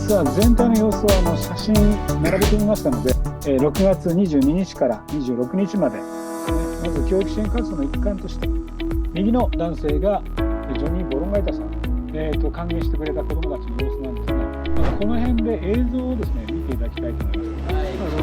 ツアー全体の様子を写真並べてみましたので、6月22日から26日までですね、まず教育支援活動の一環として、右の男性がジョニー・ボロンガイタさん、歓迎してくれた子どもたちの様子なんですが、この辺で映像をですね、見ていただきたいと思います。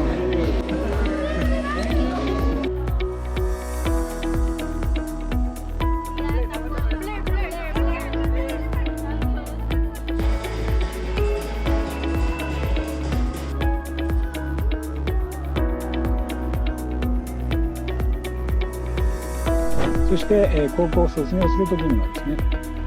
そして、高校を卒業するときにはですね、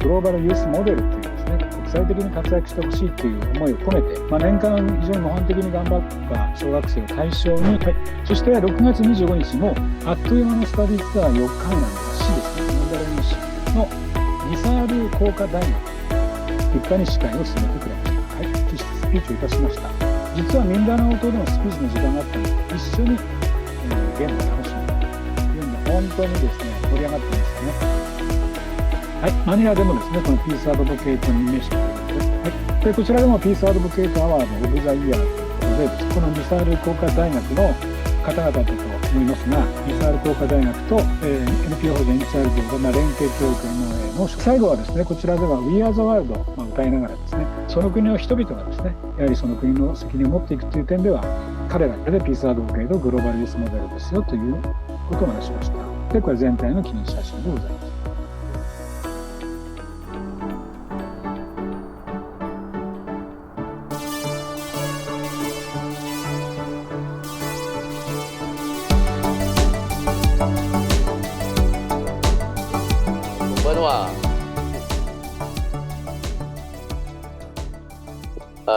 グローバルユースモデルというですね、国際的に活躍してほしいという思いを込めて、年間の非常に模範的に頑張った小学生を対象に、そして6月25日もあっという間のスタディーツアー4日間なんです市ですね、ミンダナオ市のリサール工科大学、立派に司会を進めてくれました。そしてスピーチをいたしました。実はミンダナオ島でのスピーチの時間があったので、一緒に、ゲームを楽しんだというので、本当にですね、盛り上がってましたね。マニラでもですね、このピースアドボケイトに名刺があります。でこちらでもピースアドボケイトアワードオブザイヤーということで、このリサール工科大学の方々だと思いますが、リサール工科大学と、NPO 法人エンチャイルドが連携教育の最後はですね、こちらでは We Are the World を歌いながらですね、その国の人々がですね、やはりその国の責任を持っていくという点では、彼らでピースアドボケイトグローバルユースモデルですよということを話しました。でこれ全体の記念写真でございます。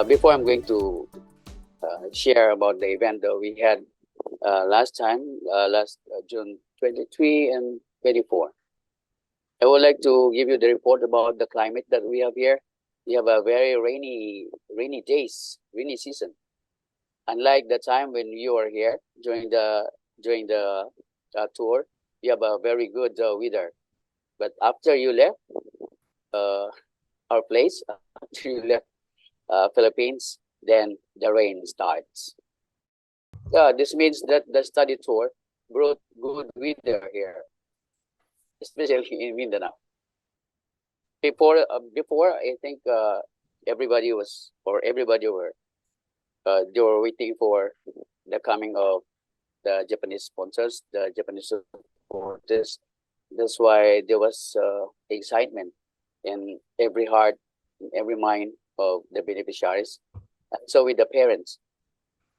Before I'm going to share about the event that we had last June 23 and 24, I would like to give you the report about the climate that we have here. We have a very rainy season. Unlike the time when you were here during the tour, we have a very good weather. But after you left our place, after you left Philippines, then the rain starts. This means that the study tour brought good weather here, especially in Mindanao. Before I think everybody were they were waiting for the coming of the Japanese sponsors, the Japanese supporters. That's why there was excitement in every heart, in every mind of the beneficiaries, and so with the parents.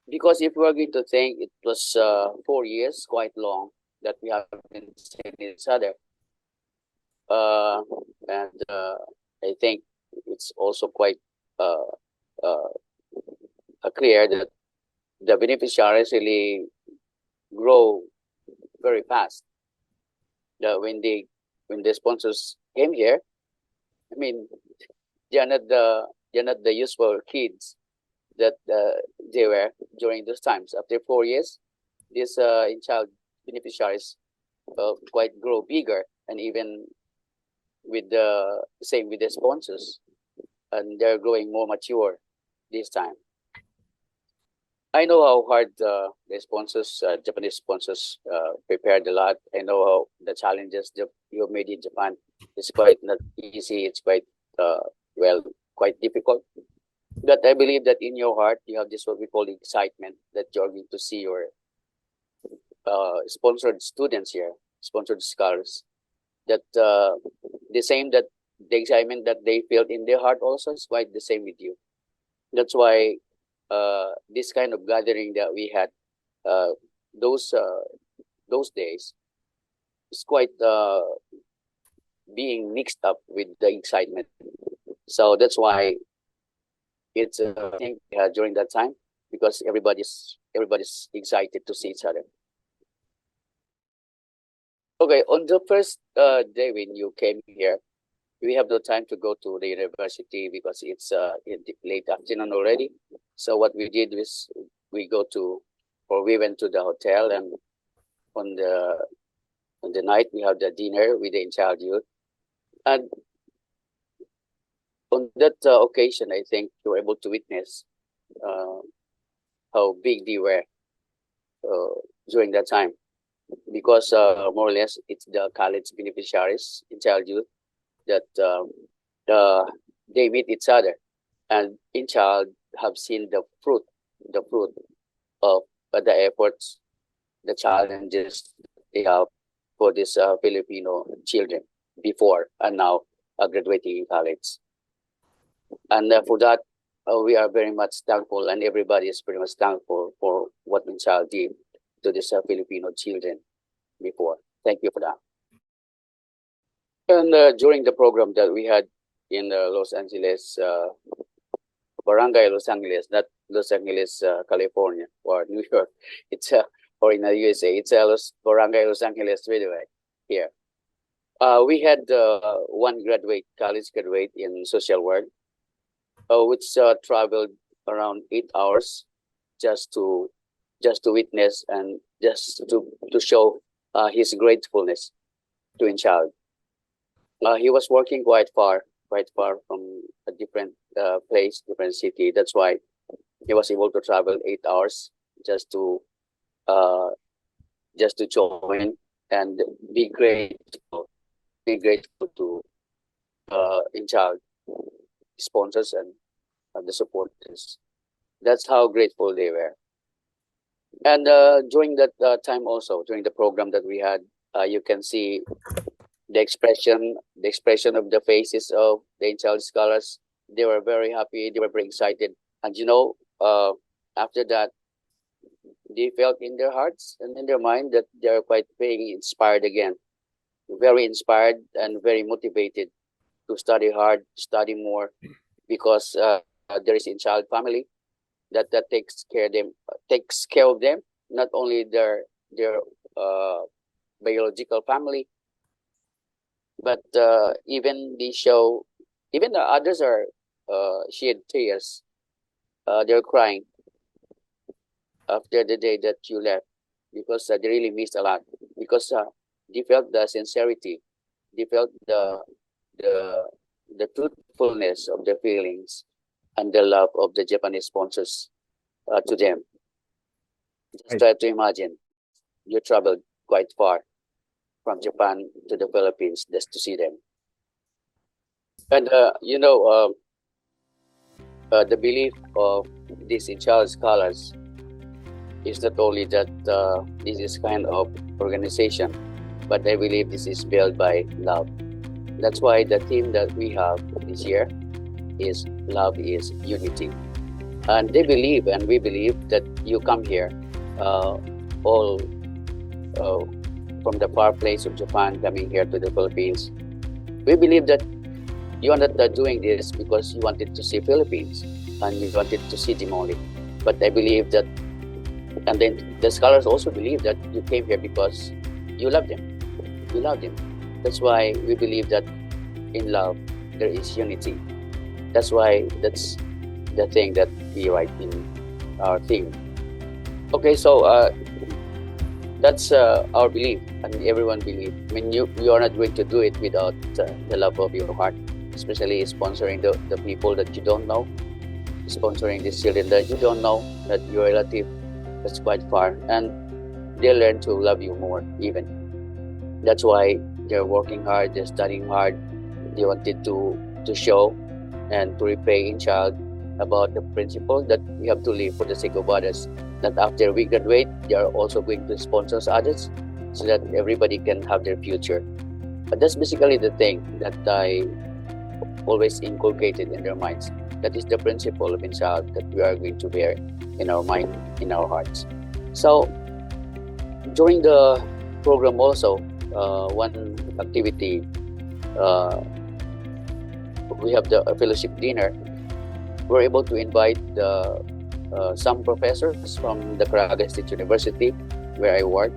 Because if we are going to think, it was 4 years, quite long, that we have been seeing each other. And I think it's also quite clear that the beneficiaries really grow very fast. When the sponsors came here, I mean, they're not the usual kids that they were during those times. After 4 years, these Enchild beneficiaries quite grow bigger, and even with the same with the sponsors, and they're growing more mature this time. I know how hard the sponsors, Japanese sponsors, prepared a lot. I know how the challenges that you have made in Japan is quite not easy. It's quite quite difficult. But I believe that in your heart you have this what we call excitement that you're going to see your sponsored students here, sponsored scholars. That the excitement that they felt in their heart also is quite the same with you. That's why this kind of gathering that we had those days is quite being mixed up with the excitement. So that's why it's I think during that time, because everybody's excited to see each other. Okay, on the first day when you came here, we have no time to go to the university because it's in the late afternoon already. So what we did was we went to the hotel, and on the night we have the dinner with the Enchild youth. And on that occasion, I think you were able to witness how big they were during that time, because more or less it's the college beneficiaries in child youth that they meet each other, and in child have seen the fruit of the efforts, the challenges they have for these Filipino children before and now graduating in college. And for that, we are very much thankful, and everybody is very much thankful for what Enchild did to these Filipino children before. Thank you for that. And during the program that we had in Los Angeles, Barangay Los Angeles, not Los Angeles, California or New York, it's or in the USA, it's Barangay Los Angeles anyway here. We had one college graduate in social work, which traveled around 8 hours just to witness and just to show his gratefulness to Enchild. He was working quite far from a different place, different city. That's why he was able to travel 8 hours just to join and be grateful to Enchild sponsors and the supporters. That's how grateful they were. And during that time also, during the program that we had, you can see the expression of the faces of the Enchild scholars. They were very happy. They were very excited. And after that, they felt in their hearts and in their mind that they are quite being inspired again, very inspired and very motivated to study hard, study more, because there is Enchild family that takes care of them, not only their biological family, but even the others are shed tears. They're crying after the day that you left, because they really missed a lot, because they felt the sincerity, they felt the truthfulness of their feelings and the love of the Japanese sponsors to them. Just try to imagine you traveled quite far from Japan to the Philippines just to see them. And the belief of these Enchild scholars is not only that this is kind of organization, but I believe this is built by love. That's why the theme that we have this year is Love is Unity. And they believe, and we believe, that you come here, all from the far place of Japan, coming here to the Philippines. We believe that you are not doing this because you wanted to see Philippines and you wanted to see them only. But I believe that, and then the scholars also believe that you came here because you love them. You love them. That's why we believe that in love there is unity. That's why that's the thing that we write in our theme. Okay, so that's our belief, and everyone believes. I mean, you are not going to do it without the love of your heart, especially sponsoring the people that you don't know, sponsoring the children that you don't know, that your relative that's quite far, and they learn to love you more even. That's why they're working hard, they're studying hard. They wanted to show and to repay Enchild about the principle that we have to live for the sake of others, that after we graduate, they are also going to sponsor others so that everybody can have their future. But that's basically the thing that I always inculcated in their minds. That is the principle of Enchild that we are going to bear in our mind, in our hearts. So during the program also, one activity, we have the fellowship dinner. We're able to invite some professors from the Caraga State University, where I work,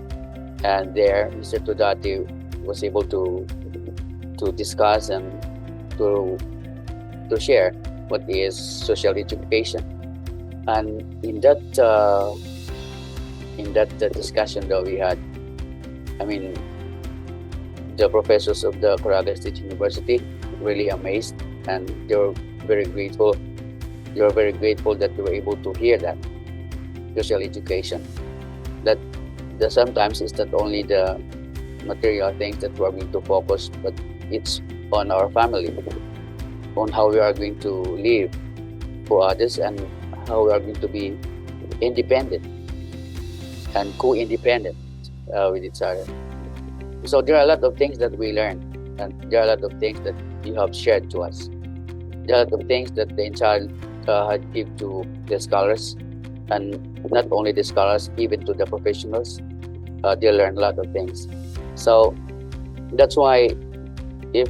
and there Mr. Tudati was able to discuss and to share what is social education. And in that discussion that we had, I mean, the professors of the Caraga State University really amazed and they're very grateful. You're very grateful that you were able to hear that special education. That sometimes it's not only the material things that we're going to focus, but it's on our family, on how we are going to live for others and how we are going to be independent and co-independent with each other. So there are a lot of things that we learn, and there are a lot of things that you have shared to us. There are a lot of things that the Enchild had give to the scholars, and not only the scholars, even to the professionals. They learn a lot of things. So that's why if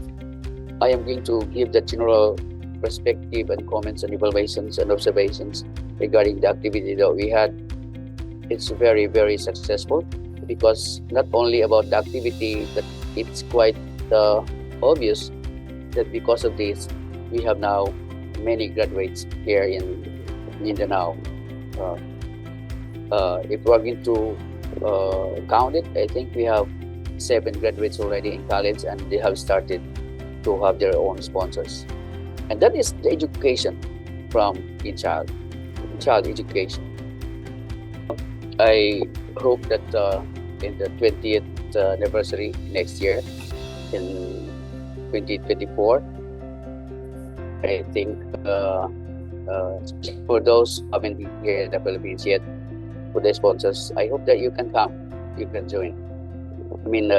I am going to give the general perspective and comments and evaluations and observations regarding the activity that we had, it's very, very successful, because not only about the activity, but it's quite obvious that because of this, we have now many graduates here in Mindanao. If we're going to count it, I think we have 7 graduates already in college, and they have started to have their own sponsors. And that is the education from Enchild education. I hope that in the 20th anniversary next year, in 2024, I think for those who haven't been here in the Philippines yet, for the sponsors, I hope that you can come, you can join. I mean,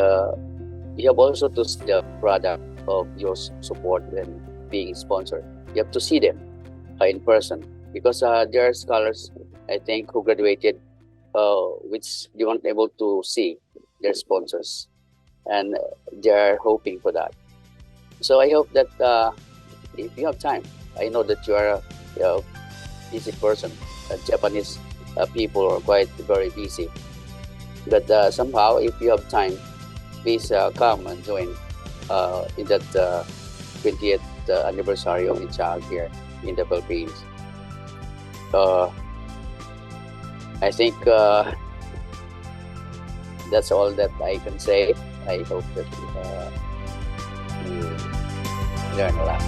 you have also to see the product of your support and being sponsored. You have to see them in person, because there are scholars, I think, who graduated which they weren't able to see their sponsors, and they are hoping for that. So I hope that if you have time, I know that you are a busy person. Japanese people are quite very busy, but somehow, if you have time, please come and join in that 20th anniversary of Enchild here in the Philippines. I think that's all that I can say. I hope that you learn a lot.